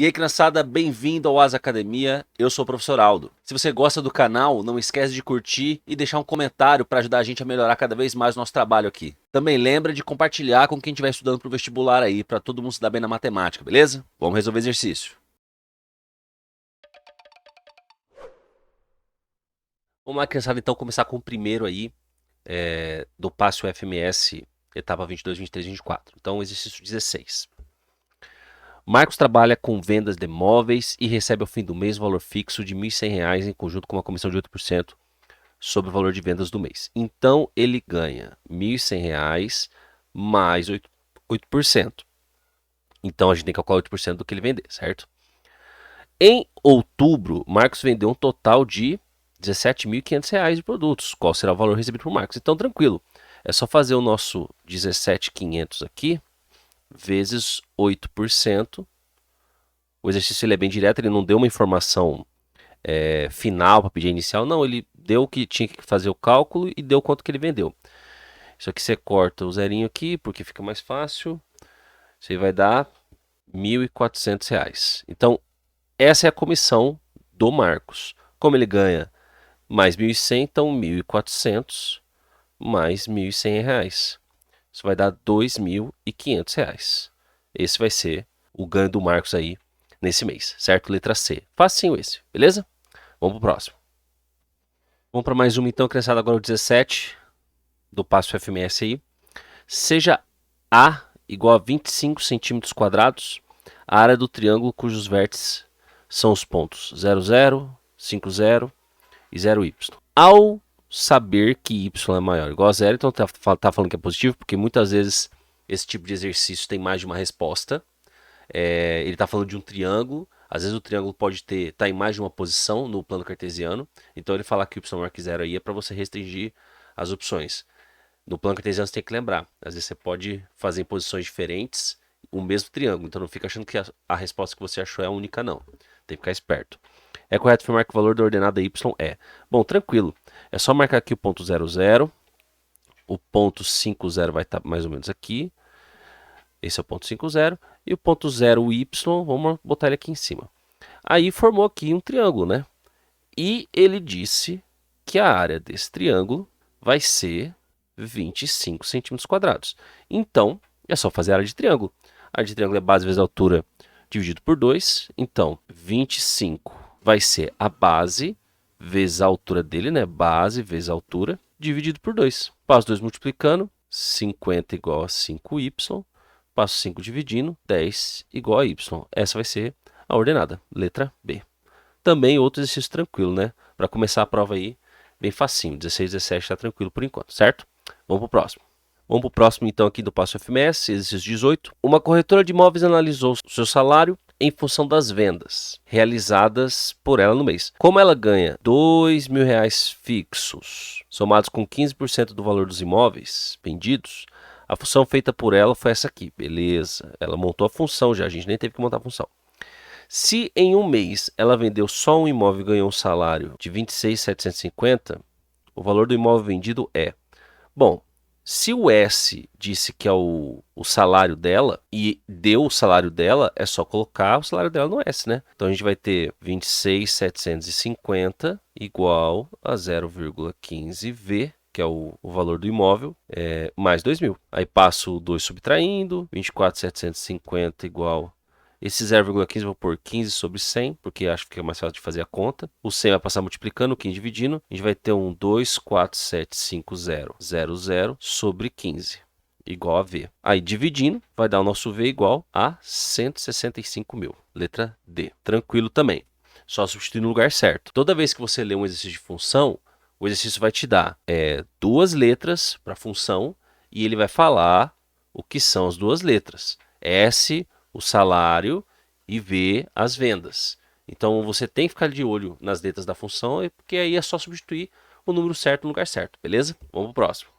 E aí, criançada, bem-vindo ao Asa Academia. Eu sou o professor Aldo. Se você gosta do canal, não esquece de curtir e deixar um comentário para ajudar a gente a melhorar cada vez mais o nosso trabalho aqui. Também lembra de compartilhar com quem estiver estudando para o vestibular aí, para todo mundo se dar bem na matemática, beleza? Vamos resolver exercício. Vamos lá, criançada, então começar com o primeiro aí, do Passe UFMS, etapa 22, 23, 24. Então, exercício 16. Marcos trabalha com vendas de imóveis e recebe ao fim do mês o valor fixo de R$ 1.100 em conjunto com uma comissão de 8% sobre o valor de vendas do mês. Então, ele ganha R$ 1.100 mais 8%. Então, a gente tem que calcular 8% do que ele vender, certo? Em outubro, Marcos vendeu um total de R$ 17.500 de produtos. Qual será o valor recebido por Marcos? Então, tranquilo. É só fazer o nosso 17.500 aqui, vezes 8%. O exercício ele é bem direto, ele não deu uma informação final para pedir inicial, não, ele deu que tinha que fazer o cálculo e deu quanto que ele vendeu. Isso aqui você corta o zerinho aqui, porque fica mais fácil. Isso aí vai dar R$ 1.400. Então, essa é a comissão do Marcos. Como ele ganha mais 1.100, então 1.400 mais R$ 1.100. Isso vai dar R$ 2.500. Esse vai ser o ganho do Marcos aí nesse mês, certo? Letra C. Facinho esse, beleza? Vamos pro próximo. Vamos para mais uma então, criançada, agora o 17 do passo FMS aí. Seja A igual a 25 centímetros quadrados, a área do triângulo cujos vértices são os pontos 0, 0, 5, 0 e 0y. Ao saber que y é maior ou igual a zero, então tá falando que é positivo, porque muitas vezes esse tipo de exercício tem mais de uma resposta. Ele está falando de um triângulo, às vezes o triângulo pode estar em mais de uma posição no plano cartesiano, então ele falar que y maior que zero aí é para você restringir as opções. No plano cartesiano você tem que lembrar, às vezes você pode fazer em posições diferentes o mesmo triângulo, então não fica achando que a resposta que você achou é a única, não. Tem que ficar esperto. É correto afirmar que o valor da ordenada y é. Bom, tranquilo. É só marcar aqui o ponto 0, 0. O ponto 5, 0 vai estar mais ou menos aqui. Esse é o ponto 5, 0. E o ponto 0y, vamos botar ele aqui em cima. Aí formou aqui um triângulo, né? E ele disse que a área desse triângulo vai ser 25 centímetros quadrados. Então, é só fazer a área de triângulo. A área de triângulo é base vezes a altura dividido por 2. Então, 25 vai ser a base vezes a altura dele, né? Base vezes a altura, dividido por 2. Passo 2 multiplicando, 50 igual a 5y. Passo 5 dividindo, 10 igual a y. Essa vai ser a ordenada, letra B. Também outro exercício tranquilo, né? Para começar a prova aí, bem facinho. 16, 17 está tranquilo por enquanto, certo? Vamos para o próximo. Vamos para o próximo, então, aqui do passo FMS, exercício 18. Uma corretora de imóveis analisou o seu salário em função das vendas realizadas por ela no mês. Como ela ganha R$ 2.000 fixos, somados com 15% do valor dos imóveis vendidos, a função feita por ela foi essa aqui, beleza. Ela montou a função já, a gente nem teve que montar a função. Se em um mês ela vendeu só um imóvel e ganhou um salário de 26.750, o valor do imóvel vendido é... Bom, se o S disse que é o salário dela e deu o salário dela, é só colocar o salário dela no S, né? Então a gente vai ter 26.750 igual a 0,15V, que é o valor do imóvel, mais 2.000. Aí passo o 2 subtraindo, 24.750 igual... Esse 0,15 eu vou pôr 15 sobre 100, porque acho que é mais fácil de fazer a conta. O 100 vai passar multiplicando, o 15 dividindo. A gente vai ter um 2475000 sobre 15, igual a V. Aí dividindo, vai dar o nosso V igual a 165.000. Letra D. Tranquilo também. Só substituir no lugar certo. Toda vez que você lê um exercício de função, o exercício vai te dar duas letras para a função e ele vai falar o que são as duas letras. S, o salário, e V, as vendas. Então, você tem que ficar de olho nas letras da função, porque aí é só substituir o número certo no lugar certo, beleza? Vamos para o próximo.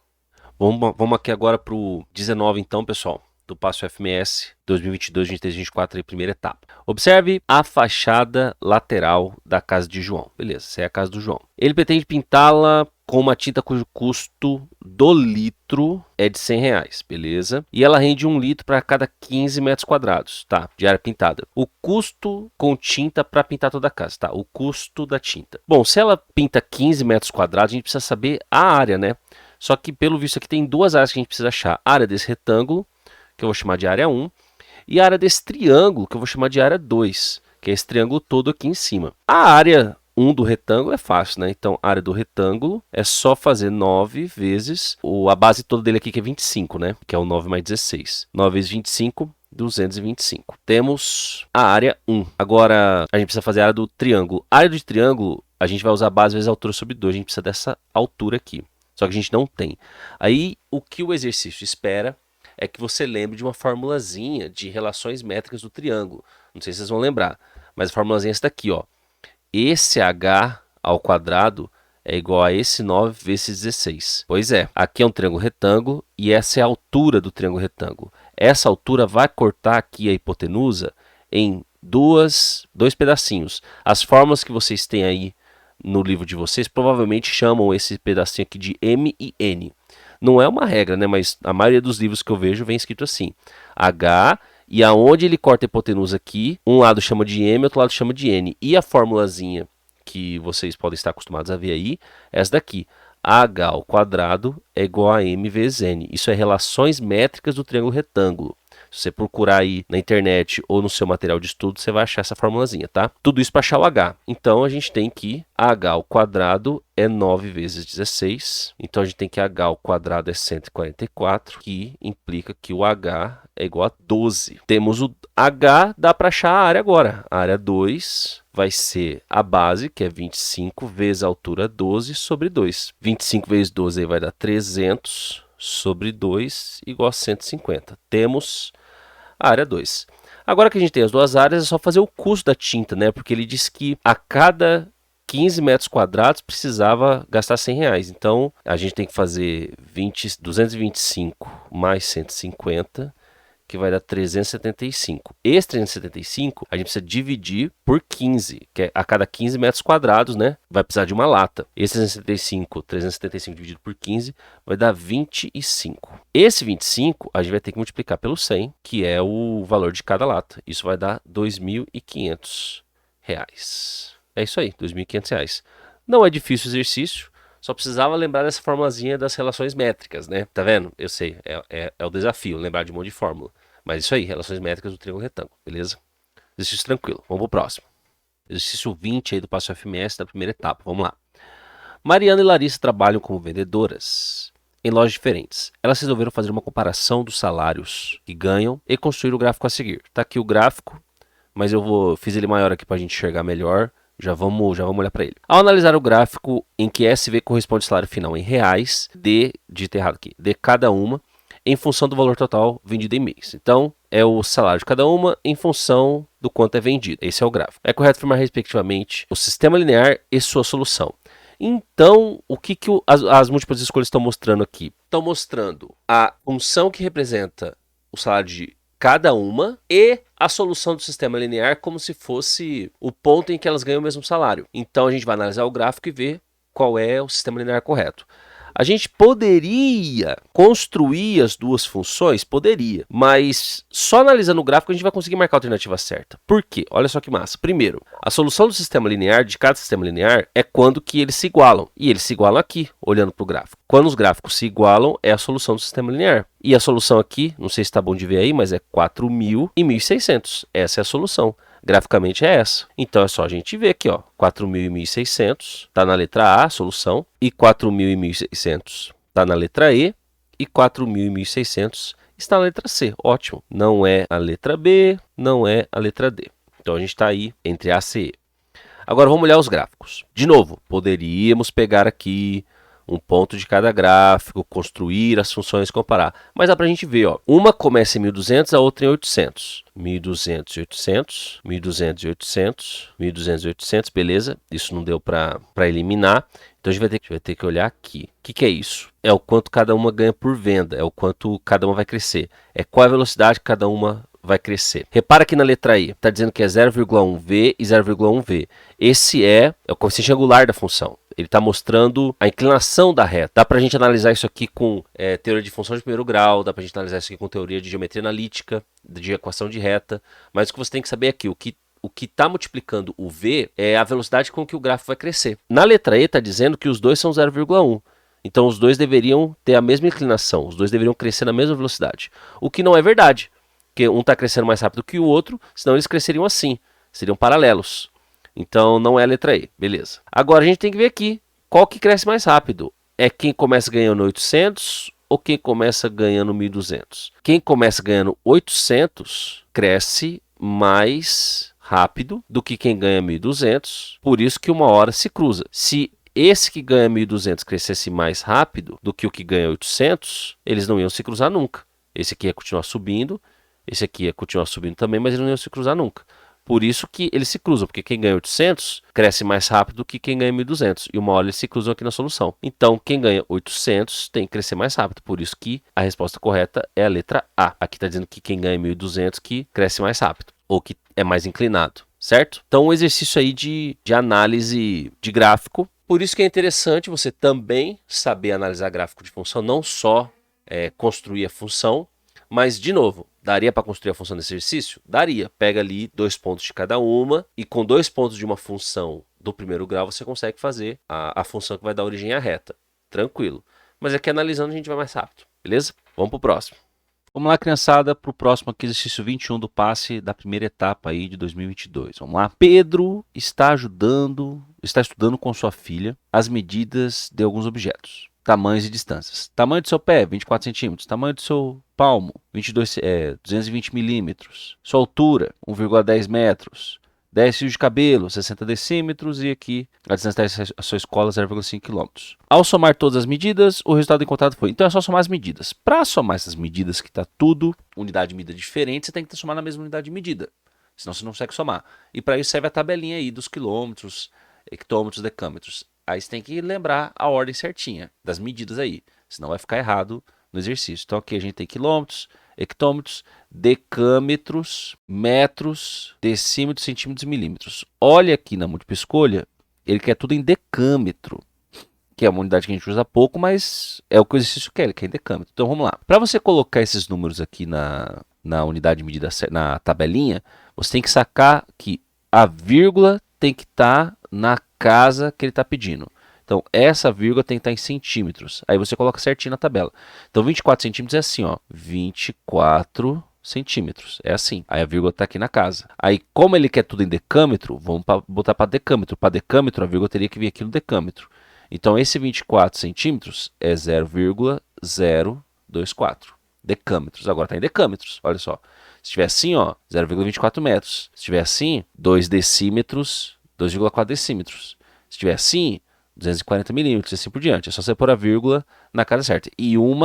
Vamos aqui agora para o 19, então, pessoal, do passo FMS 2022, 23, 24, aí, primeira etapa. Observe a fachada lateral da casa de João. Beleza, essa é a casa do João. Ele pretende pintá-la com uma tinta cujo custo do litro é de R$100, beleza? E ela rende 1 litro para cada 15 metros quadrados, tá? De área pintada. O custo com tinta para pintar toda a casa, tá? O custo da tinta. Bom, se ela pinta 15 metros quadrados, a gente precisa saber a área, né? Só que, pelo visto, aqui tem duas áreas que a gente precisa achar. A área desse retângulo, que eu vou chamar de área 1, e a área desse triângulo, que eu vou chamar de área 2, que é esse triângulo todo aqui em cima. A área 1 do retângulo é fácil, né? Então, a área do retângulo é só fazer 9 vezes a base toda dele aqui, que é 25, né? Que é o 9 mais 16. 9 vezes 25, 225. Temos a área 1. Agora, a gente precisa fazer a área do triângulo. A área do triângulo, a gente vai usar a base vezes a altura sobre 2. A gente precisa dessa altura aqui. Só que a gente não tem. Aí, o que o exercício espera é que você lembre de uma formulazinha de relações métricas do triângulo. Não sei se vocês vão lembrar, mas a formulazinha é essa daqui, ó. Esse h ao quadrado é igual a esse 9 vezes 16. Pois é, aqui é um triângulo retângulo e essa é a altura do triângulo retângulo. Essa altura vai cortar aqui a hipotenusa em dois pedacinhos. As fórmulas que vocês têm aí no livro de vocês provavelmente chamam esse pedacinho aqui de M e N. Não é uma regra, né? Mas a maioria dos livros que eu vejo vem escrito assim. H, e aonde ele corta a hipotenusa aqui, um lado chama de M, outro lado chama de N. E a formulazinha que vocês podem estar acostumados a ver aí, é essa daqui. H ao quadrado é igual a M vezes N. Isso é relações métricas do triângulo retângulo. Se você procurar aí na internet ou no seu material de estudo, você vai achar essa formulazinha, tá? Tudo isso para achar o H. Então, a gente tem que H ao quadrado é 9 vezes 16. Então, a gente tem que H ao quadrado é 144, que implica que o H é igual a 12. Temos o H, dá para achar a área agora. A área 2 vai ser a base, que é 25 vezes a altura 12 sobre 2. 25 vezes 12 aí vai dar 300 sobre 2 igual a 150. Temos a área 2. Agora que a gente tem as duas áreas, é só fazer o custo da tinta, né? Porque ele disse que a cada 15 metros quadrados precisava gastar R$100. Então, a gente tem que fazer 225 mais 150, que vai dar 375. Esse 375, a gente precisa dividir por 15, que é a cada 15 metros quadrados, né? Vai precisar de uma lata. Esse 375 dividido por 15, vai dar 25. Esse 25, a gente vai ter que multiplicar pelo 100, que é o valor de cada lata. Isso vai dar R$2.500. É isso aí, R$2.500. Não é difícil o exercício. Só precisava lembrar dessa formulazinha das relações métricas, né? Tá vendo? Eu sei, é o desafio, lembrar de um monte de fórmula. Mas isso aí, relações métricas do triângulo retângulo, beleza? Exercício tranquilo, vamos pro próximo. Exercício 20 aí do passo FMS da primeira etapa, vamos lá. Mariana e Larissa trabalham como vendedoras em lojas diferentes. Elas resolveram fazer uma comparação dos salários que ganham e construir o gráfico a seguir. Tá aqui o gráfico, mas fiz ele maior aqui pra gente enxergar melhor. Já vamos olhar para ele. Ao analisar o gráfico em que SV corresponde ao salário final em reais, digitei errado aqui, de cada uma, em função do valor total vendido em mês. Então, é o salário de cada uma em função do quanto é vendido. Esse é o gráfico. É correto afirmar, respectivamente, o sistema linear e sua solução. Então, o que as múltiplas escolhas estão mostrando aqui? Estão mostrando a função que representa o salário de cada uma e a solução do sistema linear como se fosse o ponto em que elas ganham o mesmo salário. Então, a gente vai analisar o gráfico e ver qual é o sistema linear correto. A gente poderia construir as duas funções? Poderia. Mas só analisando o gráfico a gente vai conseguir marcar a alternativa certa. Por quê? Olha só que massa. Primeiro, a solução do sistema linear, de cada sistema linear, é quando que eles se igualam. E eles se igualam aqui, olhando para o gráfico. Quando os gráficos se igualam, é a solução do sistema linear. E a solução aqui, não sei se está bom de ver aí, mas é 4.000 e 1.600. Essa é a solução. Graficamente é essa. Então é só a gente ver aqui, ó, 4.000 e 1.600 está na letra A, solução, e 4.000 e 1.600 está na letra E, e 4.000 e 1.600 está na letra C. Ótimo. Não é a letra B, não é a letra D. Então a gente está aí entre A e C. Agora vamos olhar os gráficos. De novo, poderíamos pegar aqui um ponto de cada gráfico, construir as funções e comparar. Mas dá para a gente ver, ó, uma começa em 1.200, a outra em 800. 1.200 e 800, 1.200 e 800, 1.200 e 800, beleza. Isso não deu para eliminar. Então a gente vai ter que olhar aqui. O que é isso? É o quanto cada uma ganha por venda, é o quanto cada uma vai crescer. É qual a velocidade que cada uma vai crescer. Repara aqui na letra I, está dizendo que é 0,1V e 0,1V. Esse é o coeficiente angular da função. Ele está mostrando a inclinação da reta. Dá para a gente analisar isso aqui com teoria de função de primeiro grau, dá para a gente analisar isso aqui com teoria de geometria analítica, de equação de reta, mas o que você tem que saber aqui, o que está multiplicando o V é a velocidade com que o gráfico vai crescer. Na letra E está dizendo que os dois são 0,1. Então os dois deveriam ter a mesma inclinação, os dois deveriam crescer na mesma velocidade. O que não é verdade, porque um está crescendo mais rápido que o outro, senão eles cresceriam assim, seriam paralelos. Então não é a letra E, beleza. Agora a gente tem que ver aqui, qual que cresce mais rápido? É quem começa ganhando 800 ou quem começa ganhando 1.200? Quem começa ganhando 800 cresce mais rápido do que quem ganha 1.200, por isso que uma hora se cruza. Se esse que ganha 1.200 crescesse mais rápido do que o que ganha 800, eles não iam se cruzar nunca. Esse aqui ia continuar subindo, esse aqui ia continuar subindo também, mas eles não iam se cruzar nunca. Por isso que eles se cruzam, porque quem ganha 800 cresce mais rápido do que quem ganha 1.200. E uma hora eles se cruzam aqui na solução. Então, quem ganha 800 tem que crescer mais rápido. Por isso que a resposta correta é a letra A. Aqui está dizendo que quem ganha 1.200 que cresce mais rápido, ou que é mais inclinado, certo? Então, um exercício aí de análise de gráfico. Por isso que é interessante você também saber analisar gráfico de função, não só construir a função, mas, de novo, daria para construir a função desse exercício? Daria. Pega ali 2 pontos de cada uma e com 2 pontos de uma função do primeiro grau você consegue fazer a função que vai dar origem à reta. Tranquilo. Mas aqui analisando a gente vai mais rápido, beleza? Vamos para o próximo. Vamos lá, criançada, para o próximo aqui, exercício 21 do passe da primeira etapa aí de 2022. Vamos lá. Pedro está estudando com sua filha as medidas de alguns objetos. Tamanhos e distâncias. Tamanho do seu pé, 24 centímetros. Tamanho do seu palmo, 220 milímetros. Sua altura, 1,10 metros. 10 fios de cabelo, 60 decímetros. E aqui a distância da sua escola, 0,5 km. Ao somar todas as medidas, o resultado encontrado foi. Então é só somar as medidas. Para somar essas medidas, que está tudo unidade de medida diferente, você tem que somar na mesma unidade de medida. Senão você não consegue somar. E para isso serve a tabelinha aí dos quilômetros, hectômetros, decâmetros. Aí você tem que lembrar a ordem certinha das medidas aí, senão vai ficar errado no exercício. Então aqui a gente tem quilômetros, hectômetros, decâmetros, metros, decímetros, centímetros e milímetros. Olha aqui na múltipla escolha, ele quer tudo em decâmetro, que é uma unidade que a gente usa pouco, mas é o que o exercício quer, ele quer em decâmetro. Então vamos lá. Para você colocar esses números aqui na unidade de medida, na tabelinha, você tem que sacar que a vírgula tem que estar na casa que ele está pedindo. Então, essa vírgula tem que estar em centímetros. Aí você coloca certinho na tabela. Então, 24 centímetros é assim, ó. 24 centímetros. É assim. Aí a vírgula está aqui na casa. Aí, como ele quer tudo em decâmetro, vamos botar para decâmetro. Para decâmetro, a vírgula teria que vir aqui no decâmetro. Então, esse 24 centímetros é 0,024 decâmetros. Agora está em decâmetros. Olha só. Se estiver assim, ó, 0,24 metros. Se estiver assim, 2 decímetros, 2,4 decímetros. Se estiver assim, 240 milímetros e assim por diante. É só você pôr a vírgula na casa certa. E um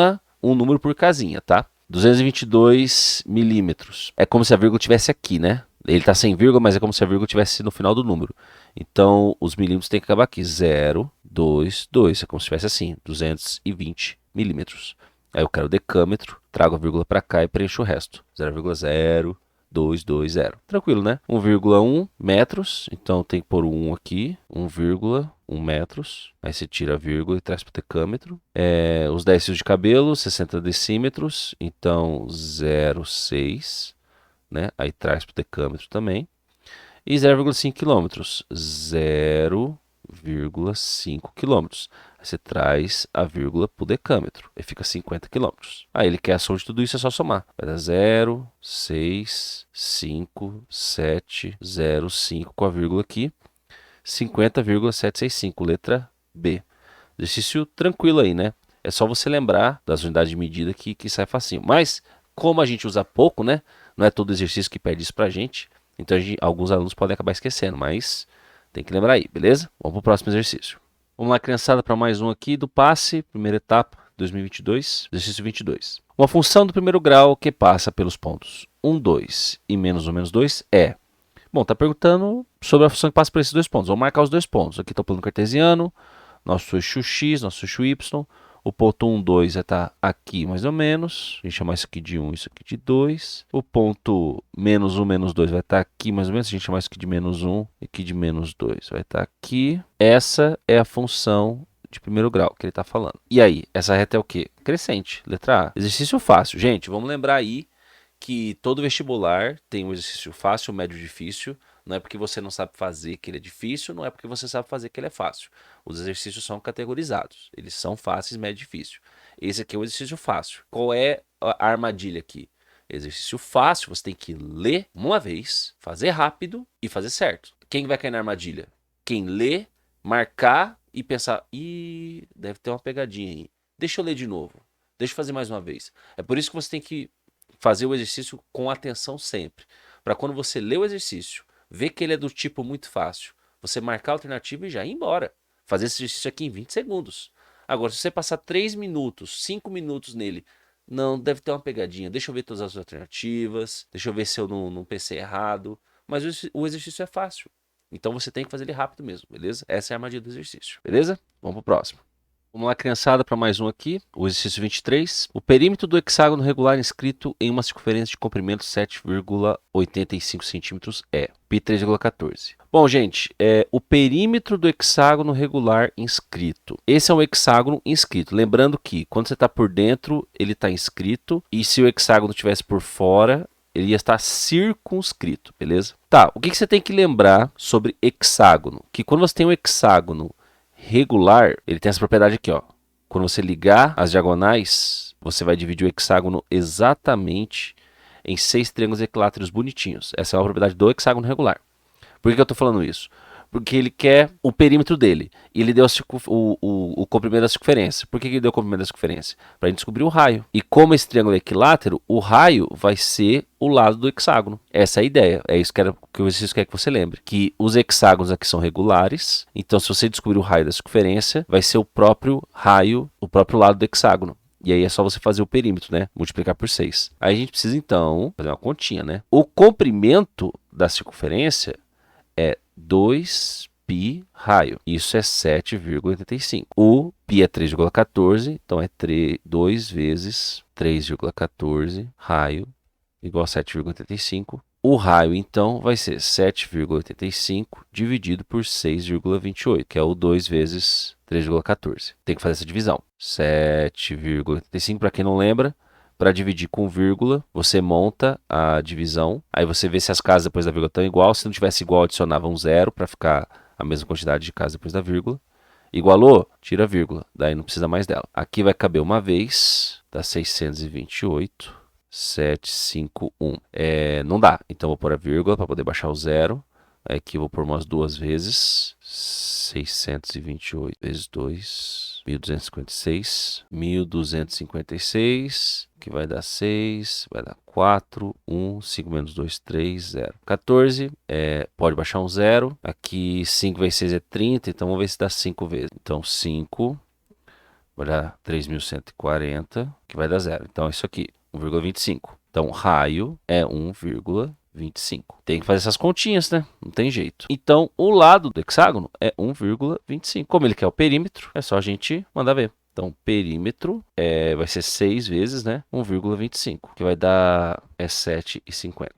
número por casinha, tá? 222 milímetros. É como se a vírgula estivesse aqui, né? Ele está sem vírgula, mas é como se a vírgula estivesse no final do número. Então, os milímetros tem que acabar aqui. 0, 2, 2. É como se estivesse assim, 220 milímetros. Aí eu quero o decâmetro, trago a vírgula para cá e preencho o resto. 0,0220. Tranquilo, né? 1,1 metros, então tem que pôr o 1 aqui. 1,1 metros. Aí você tira a vírgula e traz para o decâmetro. Os 10 fios de cabelo, 60 decímetros, então 0,6, né? Aí traz para o decâmetro também. E 0,5 quilômetros, 0,5 quilômetros. Você traz a vírgula para o decâmetro. Aí fica 50 km. Aí ele quer a soma de tudo isso, é só somar. Vai dar 0, 6, 5, 7, 0, 5 com a vírgula aqui. 50,765, letra B. Exercício tranquilo aí, né? É só você lembrar das unidades de medida que sai facinho. Mas, como a gente usa pouco, né? Não é todo exercício que pede isso pra gente. Então, alguns alunos podem acabar esquecendo, mas tem que lembrar aí, beleza? Vamos para o próximo exercício. Vamos lá, criançada, para mais um aqui do passe, primeira etapa, 2022, exercício 22. Uma função do primeiro grau que passa pelos pontos 1, 2 e menos 1, menos 2 é... Bom, está perguntando sobre a função que passa por esses dois pontos. Vamos marcar os dois pontos. Aqui está o plano cartesiano, nosso eixo x, nosso eixo y. O ponto 1, 2 vai estar aqui mais ou menos. A gente chama isso aqui de 1, isso aqui de 2. O ponto menos 1, menos 2 vai estar aqui mais ou menos. A gente chama isso aqui de menos 1 e aqui de menos 2 vai estar aqui. Essa é a função de primeiro grau que ele está falando. E aí, essa reta é o quê? Crescente, letra A. Exercício fácil. Gente, vamos lembrar aí que todo vestibular tem um exercício fácil, médio, difícil. Não é porque você não sabe fazer que ele é difícil, não é porque você sabe fazer que ele é fácil. Os exercícios são categorizados. Eles são fáceis, médio e difícil. Esse aqui é o exercício fácil. Qual é a armadilha aqui? Exercício fácil, você tem que ler uma vez, fazer rápido e fazer certo. Quem vai cair na armadilha? Quem lê, marcar e pensar, ih, deve ter uma pegadinha aí. Deixa eu ler de novo. Deixa eu fazer mais uma vez. É por isso que você tem que fazer o exercício com atenção sempre. Para quando você lê o exercício, ver que ele é do tipo muito fácil, você marcar a alternativa e já ir embora. Fazer esse exercício aqui em 20 segundos. Agora, se você passar 3 minutos, 5 minutos nele, não, deve ter uma pegadinha. Deixa eu ver todas as alternativas, deixa eu ver se eu não pensei errado. Mas o exercício é fácil. Então você tem que fazer ele rápido mesmo, beleza? Essa é a armadilha do exercício, beleza? Vamos pro próximo. Vamos lá, criançada, para mais um aqui, o exercício 23. O perímetro do hexágono regular inscrito em uma circunferência de comprimento 7,85 centímetros é π 3,14. Bom, gente, o perímetro do hexágono regular inscrito. Esse é um hexágono inscrito. Lembrando que quando você está por dentro, ele está inscrito, e se o hexágono estivesse por fora, ele ia estar circunscrito, beleza? Tá, o que você tem que lembrar sobre hexágono? Que quando você tem um hexágono regular, ele tem essa propriedade aqui, ó. Quando você ligar as diagonais, você vai dividir o hexágono exatamente em 6 triângulos equiláteros bonitinhos. Essa é uma propriedade do hexágono regular. Por que eu estou falando isso? Porque ele quer o perímetro dele. E ele deu o comprimento da circunferência. Por que ele deu o comprimento da circunferência? Para a gente descobrir o raio. E como esse triângulo é equilátero, o raio vai ser o lado do hexágono. Essa é a ideia. É isso que o exercício quer que você lembre. Que os hexágonos aqui são regulares. Então, se você descobrir o raio da circunferência, vai ser o próprio raio, o próprio lado do hexágono. E aí é só você fazer o perímetro, né? Multiplicar por 6. Aí a gente precisa, então, fazer uma continha, né? O comprimento da circunferência é 2π raio. Isso é 7,85. O π é 3,14, então é 2 vezes 3,14 raio igual a 7,85. O raio, então, vai ser 7,85 dividido por 6,28, que é o 2 vezes 3,14. Tem que fazer essa divisão. 7,85, para quem não lembra, para dividir com vírgula, você monta a divisão, aí você vê se as casas depois da vírgula estão igual. Se não tivesse igual, adicionava um zero para ficar a mesma quantidade de casas depois da vírgula. Igualou? Tira a vírgula, daí não precisa mais dela. Aqui vai caber uma vez, dá 628, 751. Não dá, então vou pôr a vírgula para poder baixar o zero. Aqui eu vou pôr umas duas vezes, 628 vezes 2, 1256, 1256, que vai dar 6, vai dar 4, 1, 5 menos 2, 3, 0. 14, pode baixar um zero. Aqui 5 vezes 6 é 30, então vamos ver se dá 5 vezes. Então 5 vai dar 3.140, que vai dar 0. Então é isso aqui, 1,25. Então raio é 1,25. Tem que fazer essas continhas, né? Não tem jeito. Então, o lado do hexágono é 1,25. Como ele quer o perímetro, é só a gente mandar ver. Então, perímetro vai ser 6 vezes, né? 1,25, que vai dar 7,50.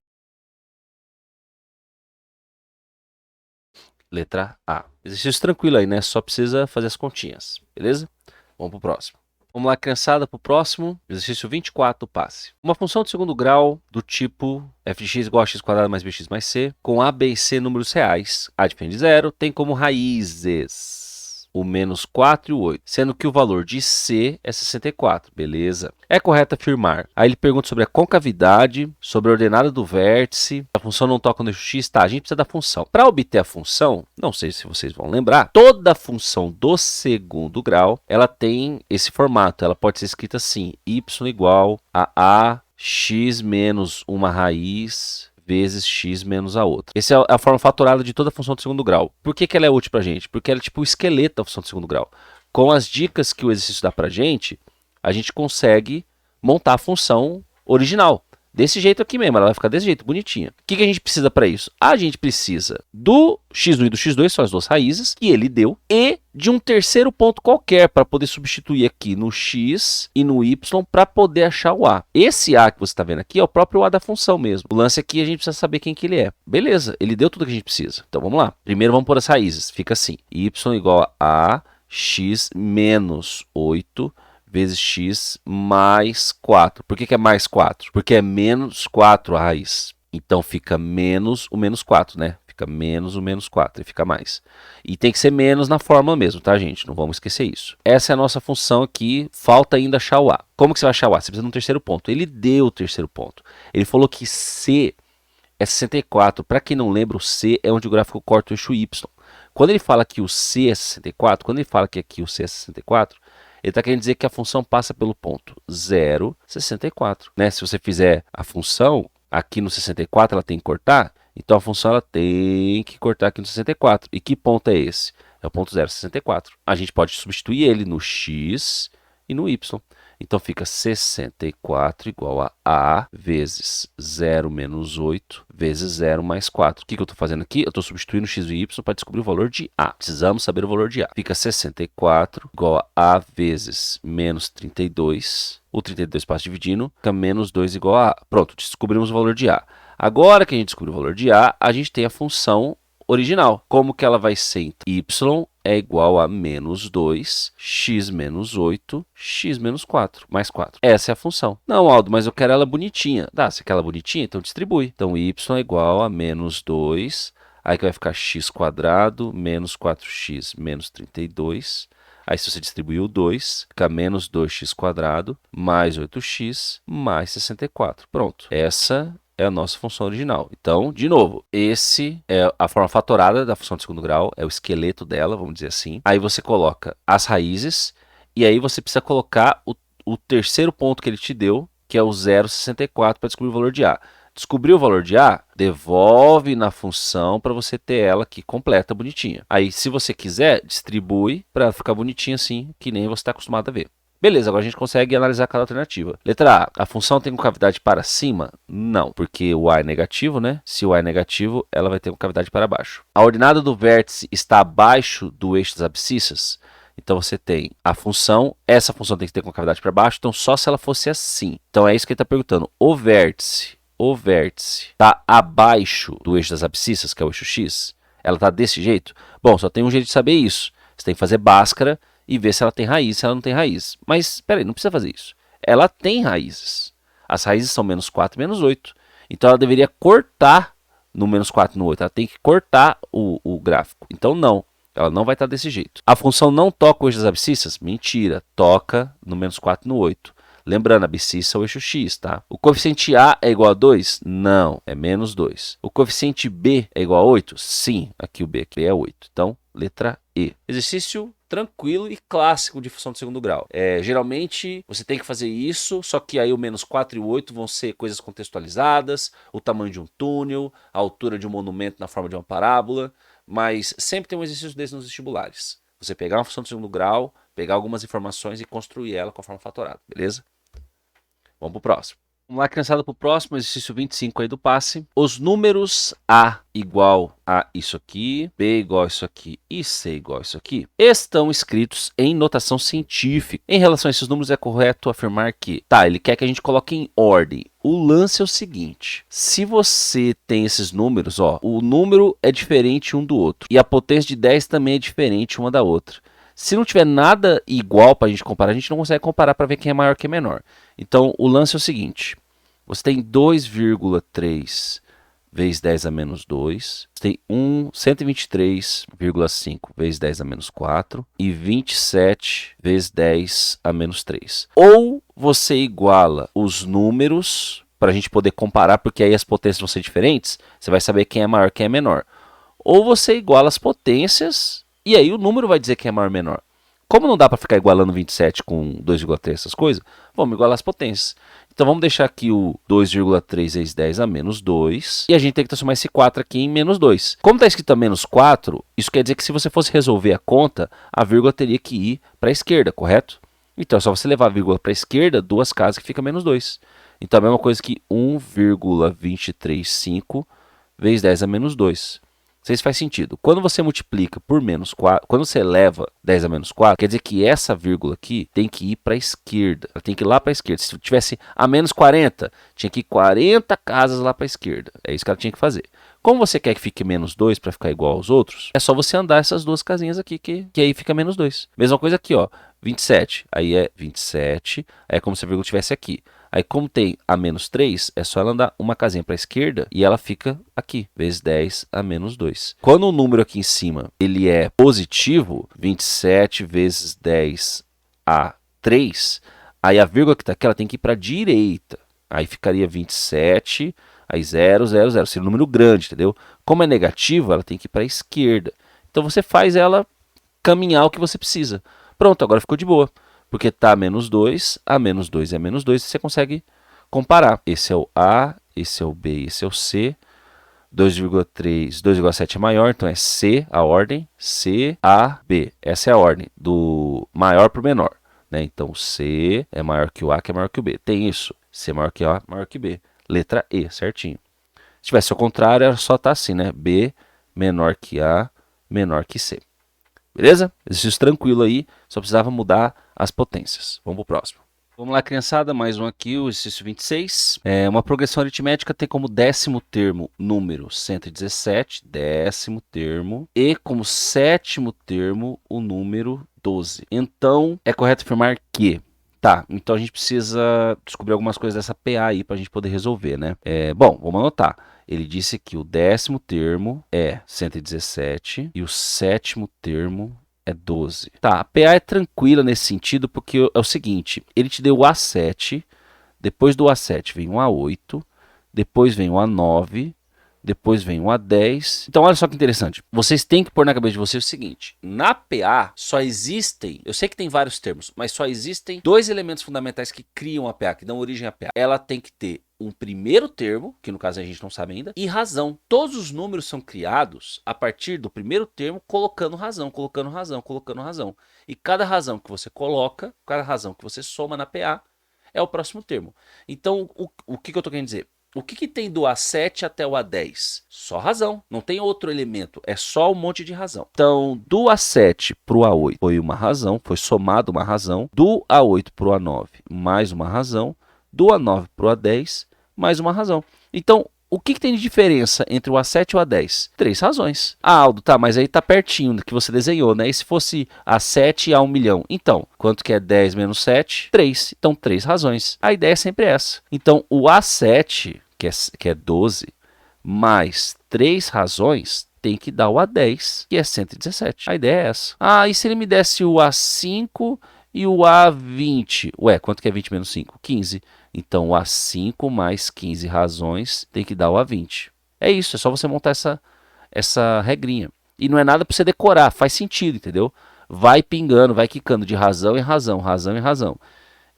Letra A. Exercício tranquilo aí, né? Só precisa fazer as continhas, beleza? Vamos pro próximo. Vamos lá, criançada, para o próximo, exercício 24, passe. Uma função de segundo grau do tipo f de x igual a x² mais bx mais c, com a, b e c números reais, a depende de zero, tem como raízes o menos 4 e o 8, sendo que o valor de c é 64, beleza? É correto afirmar. Aí ele pergunta sobre a concavidade, sobre a ordenada do vértice, a função não toca no eixo x, tá? A gente precisa da função. Para obter a função, não sei se vocês vão lembrar, toda função do segundo grau, ela tem esse formato, ela pode ser escrita assim, y igual a x menos uma raiz vezes x menos a outra. Essa é a forma fatorada de toda a função de segundo grau. Por que ela é útil para a gente? Porque ela é tipo o esqueleto da função de segundo grau. Com as dicas que o exercício dá para a gente consegue montar a função original. Desse jeito aqui mesmo, ela vai ficar desse jeito, bonitinha. O que a gente precisa para isso? A gente precisa do x1 e do x2, são as duas raízes, que ele deu, e de um terceiro ponto qualquer, para poder substituir aqui no x e no y, para poder achar o a. Esse a que você está vendo aqui é o próprio a da função mesmo. O lance aqui a gente precisa saber quem que ele é. Beleza, ele deu tudo que a gente precisa. Então vamos lá. Primeiro vamos pôr as raízes. Fica assim, y igual a x menos 8 vezes x mais 4. Por que é mais 4? Porque é menos 4 a raiz. Então fica menos o menos 4, né? Fica menos o menos 4 e fica mais. E tem que ser menos na fórmula mesmo, tá, gente? Não vamos esquecer isso. Essa é a nossa função aqui. Falta ainda achar o a. Como que você vai achar o a? Você precisa de um terceiro ponto. Ele deu o terceiro ponto. Ele falou que c é 64. Para quem não lembra, o c é onde o gráfico corta o eixo y. Quando ele fala que o c é 64, quando ele fala que aqui o c é 64, ele está querendo dizer que a função passa pelo ponto 0, 64. Né? Se você fizer a função aqui no 64, ela tem que cortar. Então a função ela tem que cortar aqui no 64. E que ponto é esse? É o ponto 0, 64. A gente pode substituir ele no x e no y. Então fica 64 igual a vezes 0 menos 8 vezes 0 mais 4. O que eu estou fazendo aqui? Eu estou substituindo x e y para descobrir o valor de a. Precisamos saber o valor de a. Fica 64 igual a vezes menos 32. O 32 passa dividindo, fica menos 2 igual a a. Pronto, descobrimos o valor de a. Agora que a gente descobriu o valor de a gente tem a função original. Como que ela vai ser? Então, y é igual a menos 2, x menos 8, x menos 4, mais 4. Essa é a função. Não, Aldo, mas eu quero ela bonitinha. Dá, se quer ela bonitinha, então distribui. Então, y é igual a menos 2, aí que vai ficar x quadrado, menos 4x, menos 32. Aí, se você distribuir o 2, fica menos 2x quadrado, mais 8x, mais 64. Pronto. Essa é a nossa função original. Então, de novo, esse é a forma fatorada da função de segundo grau, é o esqueleto dela, vamos dizer assim. Aí você coloca as raízes, e aí você precisa colocar o terceiro ponto que ele te deu, que é o 0,64, para descobrir o valor de a. Descobriu o valor de a, devolve na função para você ter ela aqui completa, bonitinha. Aí, se você quiser, distribui para ficar bonitinha assim, que nem você está acostumado a ver. Beleza, agora a gente consegue analisar cada alternativa. Letra A, a função tem concavidade para cima? Não, porque o a é negativo, né? Se o a é negativo, ela vai ter concavidade para baixo. A ordenada do vértice está abaixo do eixo das abscissas? Então você tem a função, essa função tem que ter concavidade para baixo, então só se ela fosse assim. Então é isso que ele está perguntando. O vértice está abaixo do eixo das abscissas, que é o eixo x? Ela está desse jeito? Bom, só tem um jeito de saber isso. Você tem que fazer Bhaskara e ver se ela tem raiz, se ela não tem raiz. Mas, espera aí, não precisa fazer isso. Ela tem raízes. As raízes são menos 4 e menos 8. Então, ela deveria cortar no menos 4 e no 8. Ela tem que cortar o gráfico. Então, não. Ela não vai estar desse jeito. A função não toca o eixo das abscissas? Mentira. Toca no menos 4 e no 8. Lembrando, a abscissa é o eixo x, tá? O coeficiente a é igual a 2? Não, é menos 2. O coeficiente b é igual a 8? Sim, aqui o b aqui é 8. Então, letra E. Exercício tranquilo e clássico de função de segundo grau. Geralmente, você tem que fazer isso, só que aí o menos 4 e o 8 vão ser coisas contextualizadas, o tamanho de um túnel, a altura de um monumento na forma de uma parábola, mas sempre tem um exercício desse nos vestibulares. Você pegar uma função de segundo grau, pegar algumas informações e construir ela com a forma fatorada, beleza? Vamos para o próximo. Vamos lá, criançada, para o próximo, exercício 25 aí do passe. Os números A igual a isso aqui, B igual a isso aqui e C igual a isso aqui estão escritos em notação científica. Em relação a esses números, é correto afirmar que... Tá, ele quer que a gente coloque em ordem. O lance é o seguinte, se você tem esses números, ó, o número é diferente um do outro e a potência de 10 também é diferente uma da outra. Se não tiver nada igual para a gente comparar, a gente não consegue comparar para ver quem é maior e quem é menor. Então, o lance é o seguinte, você tem 2,3 vezes 10 a menos 2, você tem 123,5 vezes 10 a menos 4 e 27 vezes 10 a menos 3. Ou você iguala os números para a gente poder comparar, porque aí as potências vão ser diferentes, você vai saber quem é maior e quem é menor. Ou você iguala as potências... E aí o número vai dizer quem é maior ou menor. Como não dá para ficar igualando 27 com 2,3, essas coisas, vamos igualar as potências. Então vamos deixar aqui o 2,3 vezes 10 a menos 2. E a gente tem que transformar esse 4 aqui em menos 2. Como está escrito a menos 4, isso quer dizer que se você fosse resolver a conta, a vírgula teria que ir para a esquerda, correto? Então é só você levar a vírgula para a esquerda, duas casas que fica menos 2. Então, a mesma coisa que 1,235 vezes 10 a menos 2. Não sei se faz sentido. Quando você multiplica por menos 4, quando você eleva 10 a menos 4, quer dizer que essa vírgula aqui tem que ir para a esquerda. Ela tem que ir lá para a esquerda. Se tivesse a menos 40, tinha que ir 40 casas lá para a esquerda. É isso que ela tinha que fazer. Como você quer que fique menos 2 para ficar igual aos outros, é só você andar essas duas casinhas aqui, que aí fica menos 2. Mesma coisa aqui, ó, 27. Aí é 27, aí é como se a vírgula estivesse aqui. Aí como tem a menos 3, é só ela andar uma casinha para a esquerda e ela fica aqui, vezes 10 a menos 2. Quando o número aqui em cima ele é positivo, 27 vezes 10 a 3, aí a vírgula que está aqui ela tem que ir para a direita. Aí ficaria 27, aí 0, 0, 0. Seria um número grande, entendeu? Como é negativo, ela tem que ir para a esquerda. Então você faz ela caminhar o que você precisa. Pronto, agora ficou de boa. Porque está a menos 2 é menos 2, e você consegue comparar. Esse é o A, esse é o B, esse é o C. 2,3, 2,7 é maior, então é C a ordem, C, A, B. Essa é a ordem, do maior para o menor. Né? Então C é maior que o A, que é maior que o B. Tem isso. C maior que A, maior que B. Letra E, certinho. Se tivesse ao contrário, era só estar assim, né? B menor que A, menor que C. Beleza? Exercício tranquilo aí, só precisava mudar as potências. Vamos para o próximo. Vamos lá, criançada, mais um aqui, o exercício 26. Uma progressão aritmética tem como décimo termo número 117, décimo termo, e como sétimo termo o número 12. Então, é correto afirmar que... Tá, então a gente precisa descobrir algumas coisas dessa PA aí para a gente poder resolver, né? Bom, vamos anotar. Ele disse que o décimo termo é 117 e o sétimo termo é 12. Tá, a PA é tranquila nesse sentido porque é o seguinte, ele te deu o A7, depois do A7 vem o A8, depois vem o A9, depois vem o A10. Então olha só que interessante, vocês têm que pôr na cabeça de vocês o seguinte, na PA só existem, eu sei que tem vários termos, mas só existem dois elementos fundamentais que criam a PA, que dão origem à PA. Ela tem que ter um primeiro termo, que no caso a gente não sabe ainda, e razão. Todos os números são criados a partir do primeiro termo, colocando razão, colocando razão, colocando razão. E cada razão que você coloca, cada razão que você soma na PA, é o próximo termo. Então, o que eu estou querendo dizer? O que tem do A7 até o A10? Só razão, não tem outro elemento, é só um monte de razão. Então, do A7 para o A8 foi uma razão, foi somado uma razão. Do A8 para o A9, mais uma razão. Do A9 para o A10, mais uma razão. Então, o que tem de diferença entre o A7 e o A10? 3 razões. Ah, Aldo, tá, mas aí tá pertinho do que você desenhou, né? E se fosse A7 a 1 milhão? Então, quanto que é 10 menos 7? 3. Então, 3 razões. A ideia é sempre essa. Então, o A7, que é 12, mais 3 razões, tem que dar o A10, que é 117. A ideia é essa. Ah, e se ele me desse o A5 e o A20? Ué, quanto que é 20 menos 5? 15. Então, o A5 mais 15 razões tem que dar o A20. É isso, é só você montar essa regrinha. E não é nada para você decorar, faz sentido, entendeu? Vai pingando, vai quicando de razão em razão, razão em razão.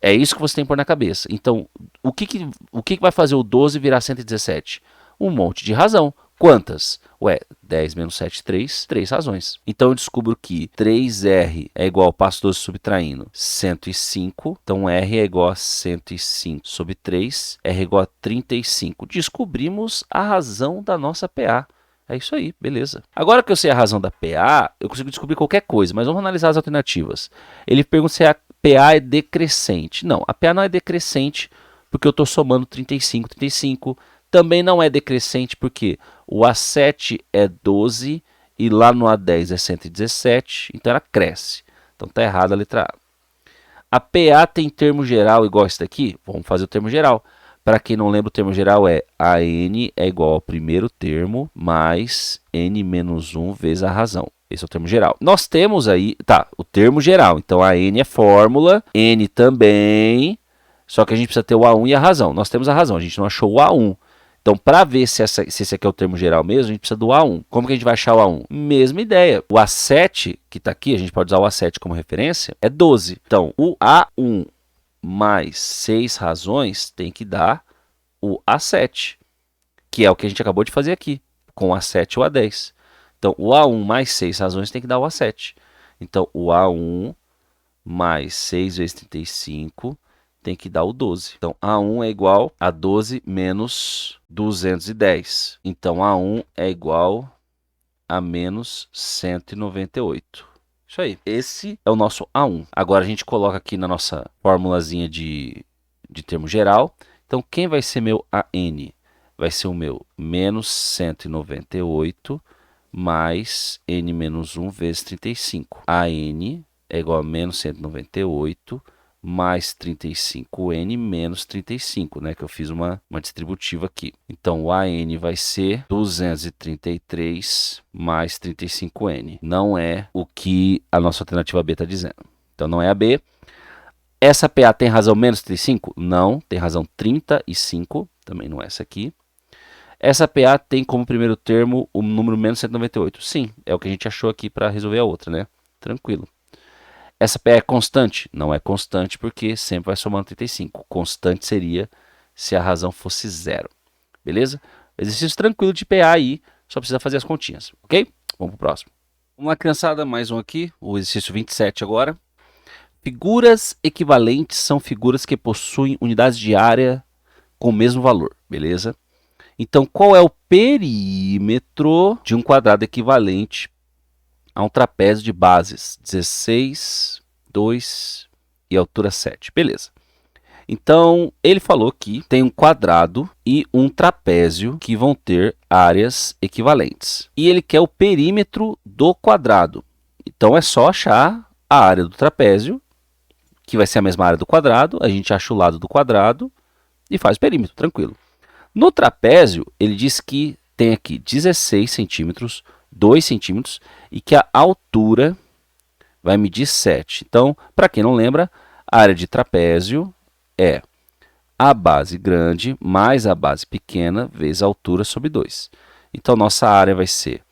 É isso que você tem que pôr na cabeça. Então, o que vai fazer o 12 virar 117? Um monte de razão. Quantas? Ué, 10 menos 7, 3. 3 razões. Então eu descubro que 3R é igual, passo 12 subtraindo, 105. Então R é igual a 105 sobre 3. R é igual a 35. Descobrimos a razão da nossa PA. É isso aí, beleza. Agora que eu sei a razão da PA, eu consigo descobrir qualquer coisa, mas vamos analisar as alternativas. Ele pergunta se a PA é decrescente. Não, a PA não é decrescente porque eu estou somando 35, 35. Também não é decrescente porque o A7 é 12 e lá no A10 é 117, então ela cresce. Então está errada a letra A. A PA tem termo geral igual esse daqui? Vamos fazer o termo geral. Para quem não lembra, o termo geral é AN é igual ao primeiro termo mais N menos 1 vezes a razão. Esse é o termo geral. Nós temos aí, tá, o termo geral. Então a N é fórmula, N também, só que a gente precisa ter o A1 e a razão. Nós temos a razão, a gente não achou o A1. Então, para ver se esse aqui é o termo geral mesmo, a gente precisa do A1. Como que a gente vai achar o A1? Mesma ideia. O A7, que está aqui, a gente pode usar o A7 como referência, é 12. Então, o A1 mais 6 razões tem que dar o A7, que é o que a gente acabou de fazer aqui, com o A7 e o A10. Então, o A1 mais 6 razões tem que dar o A7. Então, o A1 mais 6 vezes 35 tem que dar o 12. Então, A1 é igual a 12 menos 210. Então, A1 é igual a menos 198. Isso aí. Esse é o nosso A1. Agora, a gente coloca aqui na nossa formulazinha de termo geral. Então, quem vai ser meu AN? Vai ser o meu menos 198 mais N menos 1 vezes 35. AN é igual a menos 198 mais 35N menos 35, né? Que eu fiz uma distributiva aqui. Então, o AN vai ser 233 mais 35N. Não é o que a nossa alternativa B está dizendo. Então, não é a B. Essa PA tem razão menos 35? Não, tem razão 35. Também não é essa aqui. Essa PA tem como primeiro termo o número menos 198. Sim, é o que a gente achou aqui para resolver a outra, né? Tranquilo. Essa PA é constante? Não é constante porque sempre vai somando 35. Constante seria se a razão fosse zero. Beleza? Exercício tranquilo de PA aí, só precisa fazer as continhas, ok? Vamos para o próximo. Vamos lá, criançada, mais um aqui, o exercício 27 agora. Figuras equivalentes são figuras que possuem unidades de área com o mesmo valor, beleza? Então, qual é o perímetro de um quadrado equivalente a um trapézio de bases 16, 2 e altura 7? Beleza. Então, ele falou que tem um quadrado e um trapézio que vão ter áreas equivalentes. E ele quer o perímetro do quadrado. Então, é só achar a área do trapézio, que vai ser a mesma área do quadrado. A gente acha o lado do quadrado e faz o perímetro, tranquilo. No trapézio, ele diz que tem aqui 16 centímetros, 2 centímetros e que a altura vai medir 7. Então, para quem não lembra, a área de trapézio é a base grande mais a base pequena vezes a altura sobre 2. Então, nossa área vai ser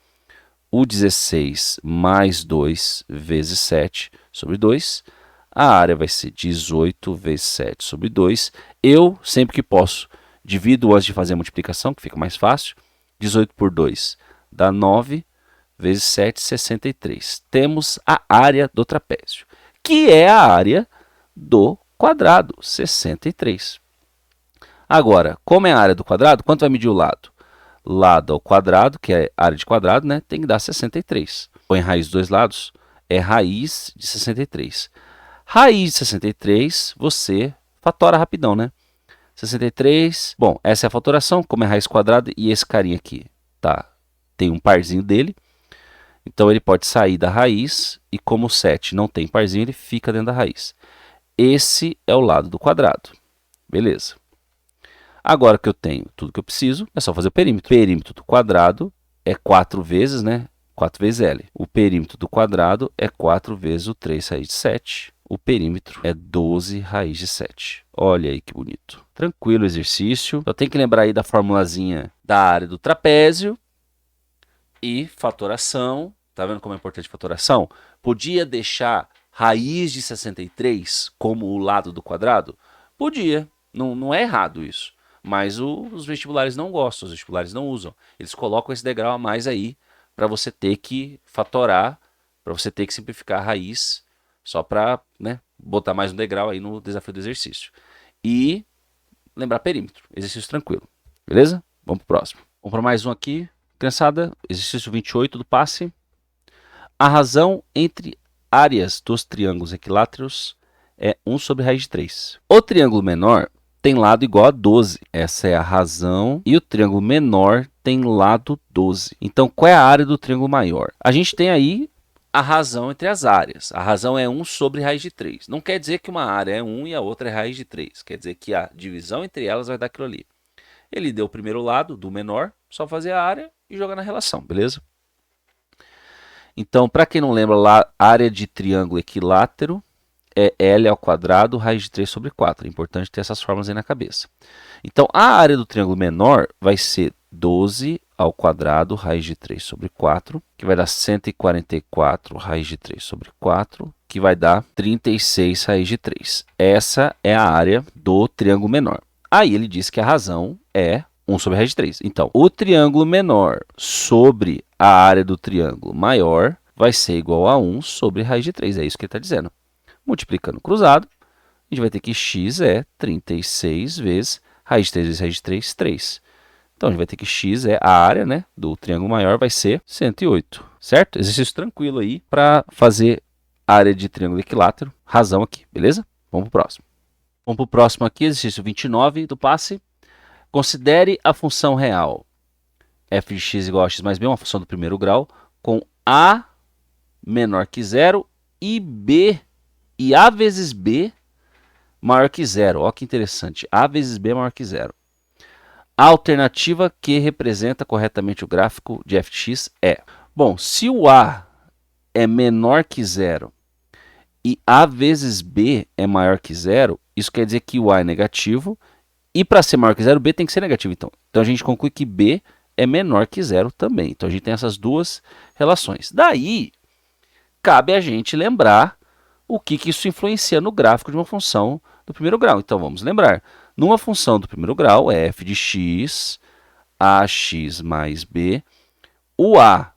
o 16 mais 2 vezes 7 sobre 2. A área vai ser 18 vezes 7 sobre 2. Eu, sempre que posso, divido antes de fazer a multiplicação, que fica mais fácil. 18 por 2 dá 9, vezes 7, 63. Temos a área do trapézio, que é a área do quadrado, 63. Agora, como é a área do quadrado, quanto vai medir o lado? Lado ao quadrado, que é área de quadrado, né, tem que dar 63. Põe raiz dos dois lados, é raiz de 63. Raiz de 63, você fatora rapidão, né? 63, bom, essa é a fatoração, como é raiz quadrada, e esse carinha aqui, tá? Tem um parzinho dele, então ele pode sair da raiz, e como o 7 não tem parzinho, ele fica dentro da raiz. Esse é o lado do quadrado, beleza. Agora que eu tenho tudo que eu preciso, é só fazer o perímetro. O perímetro do quadrado é 4 vezes, né? 4 vezes L. O perímetro do quadrado é 4 vezes o 3 raiz de 7. O perímetro é 12 raiz de 7. Olha aí que bonito. Tranquilo o exercício. Só tem que lembrar aí da formulazinha da área do trapézio. E fatoração. Tá vendo como é importante fatoração? Podia deixar raiz de 63 como o lado do quadrado? Podia. Não é errado isso. Mas os vestibulares não gostam, os vestibulares não usam. Eles colocam esse degrau a mais aí para você ter que fatorar, para você ter que simplificar a raiz, só para, né, botar mais um degrau aí no desafio do exercício. E lembrar perímetro, exercício tranquilo. Beleza? Vamos para o próximo. Vamos para mais um aqui. Criançada, exercício 28 do passe. A razão entre áreas dos triângulos equiláteros é 1 sobre raiz de 3. O triângulo menor tem lado igual a 12. Essa é a razão. E o triângulo menor tem lado 12. Então, qual é a área do triângulo maior? A gente tem aí a razão entre as áreas. A razão é 1 sobre raiz de 3. Não quer dizer que uma área é 1 e a outra é raiz de 3. Quer dizer que a divisão entre elas vai dar aquilo ali. Ele deu o primeiro lado do menor, só fazer a área e jogar na relação, beleza? Então, para quem não lembra lá, área de triângulo equilátero é L ao quadrado, raiz de 3 sobre 4. É importante ter essas formas aí na cabeça. Então, a área do triângulo menor vai ser 12 ao quadrado, raiz de 3 sobre 4, que vai dar 144 raiz de 3 sobre 4, que vai dar 36 raiz de 3. Essa é a área do triângulo menor. Aí ele diz que a razão é 1 sobre raiz de 3. Então, o triângulo menor sobre a área do triângulo maior vai ser igual a 1 sobre raiz de 3. É isso que ele está dizendo. Multiplicando cruzado, a gente vai ter que x é 36 vezes raiz de 3 vezes raiz de 3, 3. Então, a gente vai ter que x é a área, né, do triângulo maior vai ser 108, certo? Exercício tranquilo aí para fazer área de triângulo equilátero, razão aqui, beleza? Vamos para o próximo. Vamos para o próximo aqui, exercício 29 do passe. Considere a função real f de x igual a x mais b, uma função do primeiro grau, com a menor que zero e a vezes b maior que zero. Olha que interessante, a vezes b maior que zero. A alternativa que representa corretamente o gráfico de f de x é... Bom, se o a é menor que zero e a vezes b é maior que zero, isso quer dizer que o a é negativo e para ser maior que zero, b tem que ser negativo. Então a gente conclui que b é menor que zero também. Então a gente tem essas duas relações. Daí, cabe a gente lembrar o que isso influencia no gráfico de uma função do primeiro grau. Então vamos lembrar. Numa função do primeiro grau, é f de x, ax mais b. O a,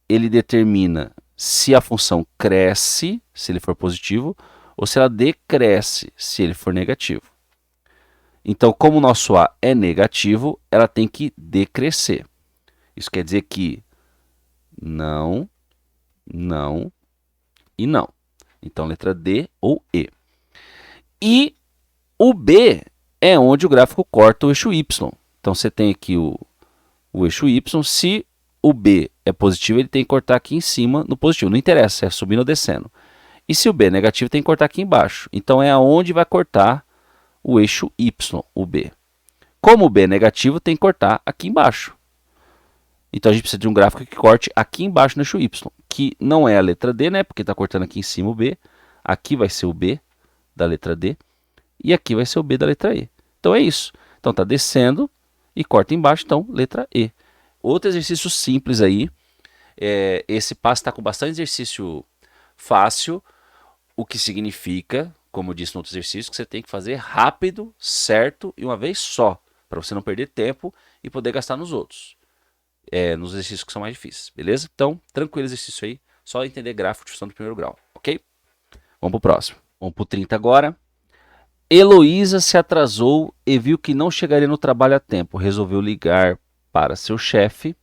ele determina se a função cresce, se ele for positivo, ou se ela decresce, se ele for negativo. Então, como o nosso a é negativo, ela tem que decrescer. Isso quer dizer que não, não e não. Então, letra D ou E. E o B é onde o gráfico corta o eixo Y. Então, você tem aqui o eixo Y. Se o B é positivo, ele tem que cortar aqui em cima no positivo. Não interessa se é subindo ou descendo. E se o B é negativo, tem que cortar aqui embaixo. Então, é aonde vai cortar o eixo Y, o B. Como o B é negativo, tem que cortar aqui embaixo. Então, a gente precisa de um gráfico que corte aqui embaixo no eixo Y, que não é a letra D, né? Porque está cortando aqui em cima o B. Aqui vai ser o B da letra D. E aqui vai ser o B da letra E. Então, é isso. Então, está descendo e corta embaixo, então, letra E. Outro exercício simples aí. Esse passo está com bastante exercício fácil, o que significa, como eu disse no outro exercício, que você tem que fazer rápido, certo e uma vez só, para você não perder tempo e poder gastar nos outros. Nos exercícios que são mais difíceis, beleza? Então, tranquilo exercício aí, só entender gráfico de função do primeiro grau, ok? Vamos para o próximo. Vamos para o 30 agora. Heloísa se atrasou e viu que não chegaria no trabalho a tempo. Resolveu ligar para seu chefe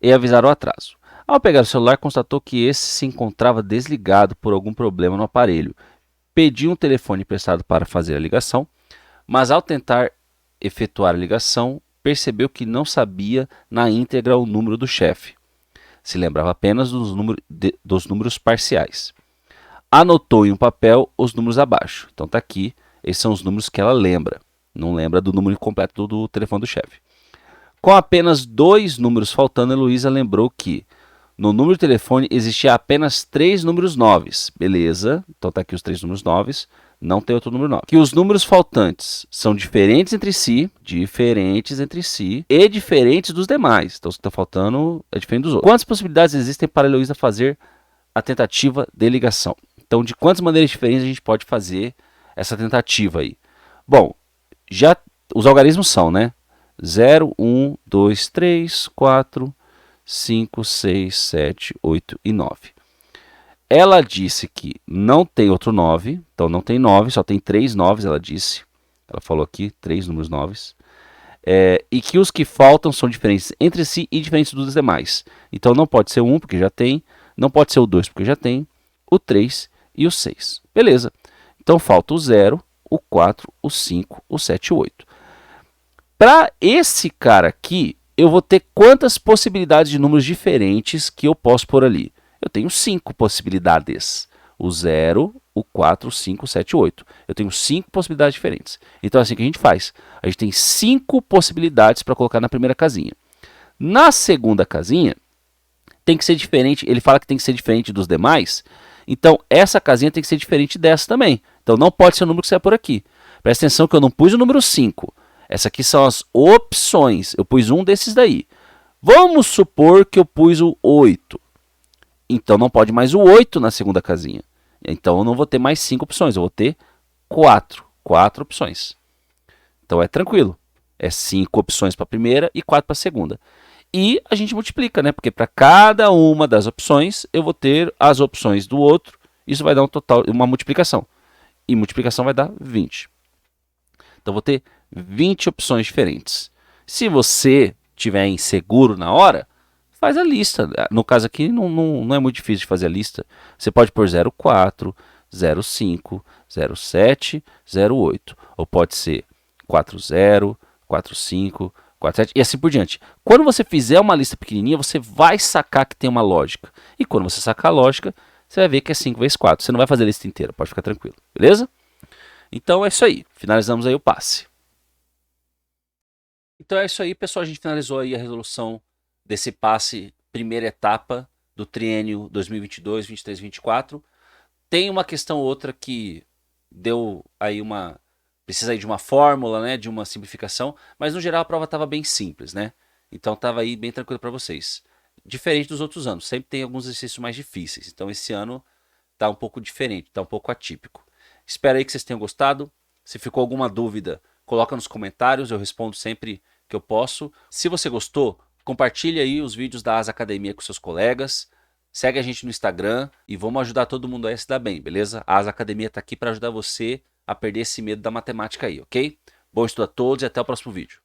e avisar o atraso. Ao pegar o celular, constatou que esse se encontrava desligado por algum problema no aparelho. Pediu um telefone emprestado para fazer a ligação, mas ao tentar efetuar a ligação, percebeu que não sabia na íntegra o número do chefe. Se lembrava apenas dos números parciais. Anotou em um papel os números abaixo. Então está aqui, esses são os números que ela lembra. Não lembra do número completo do telefone do chefe. Com apenas 2 números faltando, Heloísa lembrou que no número de telefone existia apenas 3 números 9. Beleza, então está aqui os 3 números 9. Não tem outro número 9. Que os números faltantes são diferentes entre si e diferentes dos demais. Então, o que está faltando é diferente dos outros. Quantas possibilidades existem para a Heloísa fazer a tentativa de ligação? Então, de quantas maneiras diferentes a gente pode fazer essa tentativa aí? Bom, já os algarismos são, né? 0, 1, 2, 3, 4, 5, 6, 7, 8 e 9. Ela disse que não tem outro 9, então não tem 9, só tem 3 9, ela disse. Ela falou aqui, 3 números 9. E que os que faltam são diferentes entre si e diferentes dos demais. Então não pode ser o 1, porque já tem, não pode ser o 2, porque já tem, o 3 e o 6. Beleza. Então falta o 0, o 4, o 5, o 7 e o 8. Para esse cara aqui, eu vou ter quantas possibilidades de números diferentes que eu posso pôr ali? Eu tenho 5 possibilidades. O 0, o 4, o 5, o 7 e o 8. Eu tenho 5 possibilidades diferentes. Então é assim que a gente faz. A gente tem 5 possibilidades para colocar na primeira casinha. Na segunda casinha, tem que ser diferente. Ele fala que tem que ser diferente dos demais. Então essa casinha tem que ser diferente dessa também. Então não pode ser o número que sai por aqui. Presta atenção que eu não pus o número 5. Essas aqui são as opções. Eu pus um desses daí. Vamos supor que eu pus o 8. Então não pode mais o 8 na segunda casinha. Então eu não vou ter mais 5 opções. Eu vou ter 4. 4 opções. Então é tranquilo. É 5 opções para a primeira e 4 para a segunda. E a gente multiplica, né? Porque para cada uma das opções eu vou ter as opções do outro. Isso vai dar um total, uma multiplicação. e multiplicação vai dar 20. Então vou ter 20 opções diferentes. Se você tiver inseguro na hora, faz a lista. No caso aqui não é muito difícil de fazer a lista. Você pode pôr 04, 05, 07, 08. Ou pode ser 40, 45, 47 e assim por diante. Quando você fizer uma lista pequenininha, você vai sacar que tem uma lógica. E quando você sacar a lógica, você vai ver que é 5 vezes 4. Você não vai fazer a lista inteira, pode ficar tranquilo. Beleza? Então é isso aí. Finalizamos aí o passe. Então é isso aí, pessoal. A gente finalizou aí a resolução desse passe, primeira etapa do triênio 2022, 23, 24. Tem uma questão ou outra que deu aí precisa aí de uma fórmula, né, de uma simplificação, mas no geral a prova estava bem simples, né? Então estava aí bem tranquilo para vocês. Diferente dos outros anos, sempre tem alguns exercícios mais difíceis. Então esse ano tá um pouco diferente, tá um pouco atípico. Espero aí que vocês tenham gostado. Se ficou alguma dúvida, coloca nos comentários, eu respondo sempre que eu posso. Se você gostou, compartilhe aí os vídeos da Asa Academia com seus colegas. Segue a gente no Instagram e vamos ajudar todo mundo a se dar bem, beleza? A Asa Academia está aqui para ajudar você a perder esse medo da matemática aí, ok? Bom estudo a todos e até o próximo vídeo.